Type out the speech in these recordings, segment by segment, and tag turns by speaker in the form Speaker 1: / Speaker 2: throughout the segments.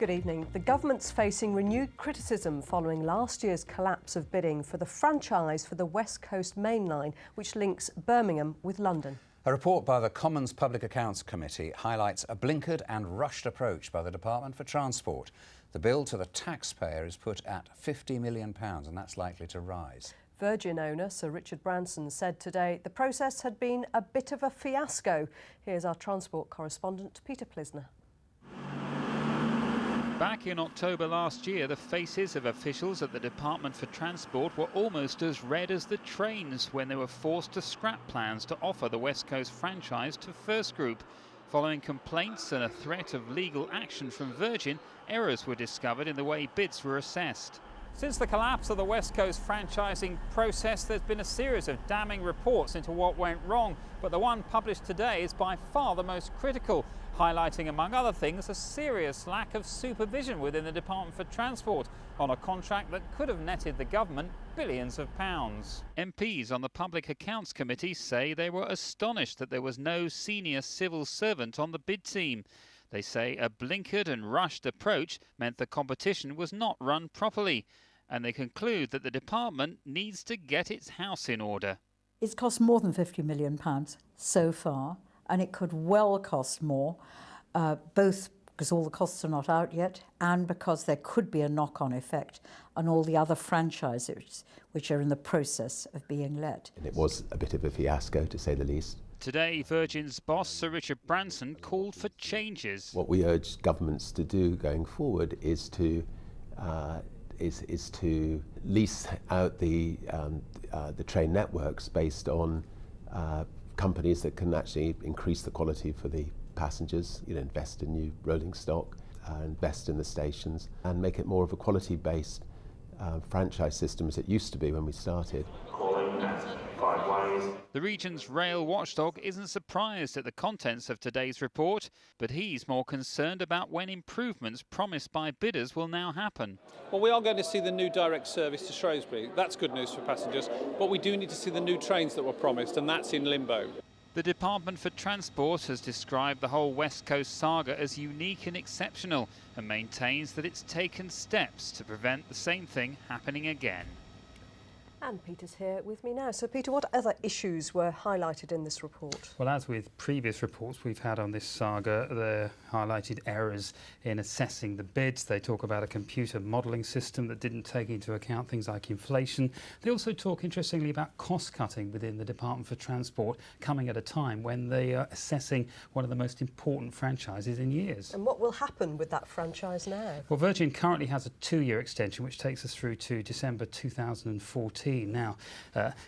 Speaker 1: Good evening. The government's facing renewed criticism following last year's collapse of bidding for the franchise for the West Coast Mainline, which links Birmingham with London.
Speaker 2: A report by the Commons Public Accounts Committee highlights a blinkered and rushed approach by the Department for Transport. The bill to the taxpayer is put at £50 million, and that's likely to rise.
Speaker 1: Virgin owner Sir Richard Branson said today the process had been a bit of a fiasco. Here's our transport correspondent, Peter Plisner.
Speaker 3: Back in October last year, the faces of officials at the Department for Transport were almost as red as the trains when they were forced to scrap plans to offer the West Coast franchise to First Group. Following complaints and a threat of legal action from Virgin, errors were discovered in the way bids were assessed. Since the collapse of the West Coast franchising process, there's been a series of damning reports into what went wrong, but the one published today is by far the most critical, highlighting, among other things, a serious lack of supervision within the Department for Transport on a contract that could have netted the government billions of pounds. MPs on the Public Accounts Committee say they were astonished that there was no senior civil servant on the bid team. They say a blinkered and rushed approach meant the competition was not run properly, and they conclude that the department needs to get its house in order.
Speaker 4: It's cost more than £50 million so far, and it could well cost more, both because all the costs are not out yet and because there could be a knock-on effect on all the other franchises which are in the process of being let.
Speaker 5: And it was a bit of a fiasco, to say the least.
Speaker 3: Today, Virgin's boss, Sir Richard Branson, called for changes.
Speaker 5: What we urge governments to do going forward is to lease out the train networks based on companies that can actually increase the quality for the passengers, invest in new rolling stock, invest in the stations and make it more of a quality-based franchise system as it used to be when we started.
Speaker 3: The region's rail watchdog isn't surprised at the contents of today's report, but he's more concerned about when improvements promised by bidders will now happen.
Speaker 6: Well, we are going to see the new direct service to Shrewsbury. That's good news for passengers, but we do need to see the new trains that were promised, and that's in limbo.
Speaker 3: The Department for Transport has described the whole West Coast saga as unique and exceptional and maintains that it's taken steps to prevent the same thing happening again.
Speaker 1: And Peter's here with me now. So Peter, what other issues were highlighted in this report?
Speaker 7: Well, as with previous reports we've had on this saga, the highlighted errors in assessing the bids. They talk about a computer modelling system that didn't take into account things like inflation. They also talk, interestingly, about cost cutting within the Department for Transport, coming at a time when they are assessing one of the most important franchises in years.
Speaker 1: And what will happen with that franchise now?
Speaker 7: Well, Virgin currently has a 2-year extension, which takes us through to December 2014. Now,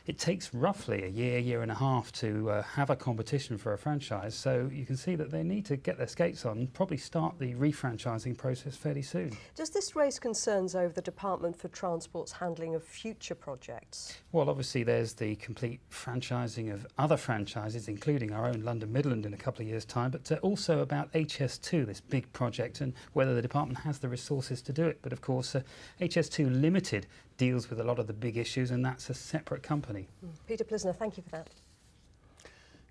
Speaker 7: it takes roughly a year and a half to have a competition for a franchise, so you can see that they need to get their skates on and probably start the refranchising process fairly soon.
Speaker 1: Does this raise concerns over the Department for Transport's handling of future projects?
Speaker 7: Well, obviously there's the complete franchising of other franchises, including our own London Midland in a couple of years' time, but also about HS2, this big project, and whether the department has the resources to do it. But of course, HS2 Limited deals with a lot of the big issues, and that's a separate company.
Speaker 1: Peter Plisner, thank you for that.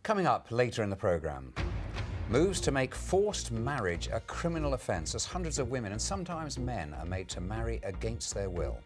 Speaker 2: Coming up later in the programme, moves to make forced marriage a criminal offence as hundreds of women and sometimes men are made to marry against their will.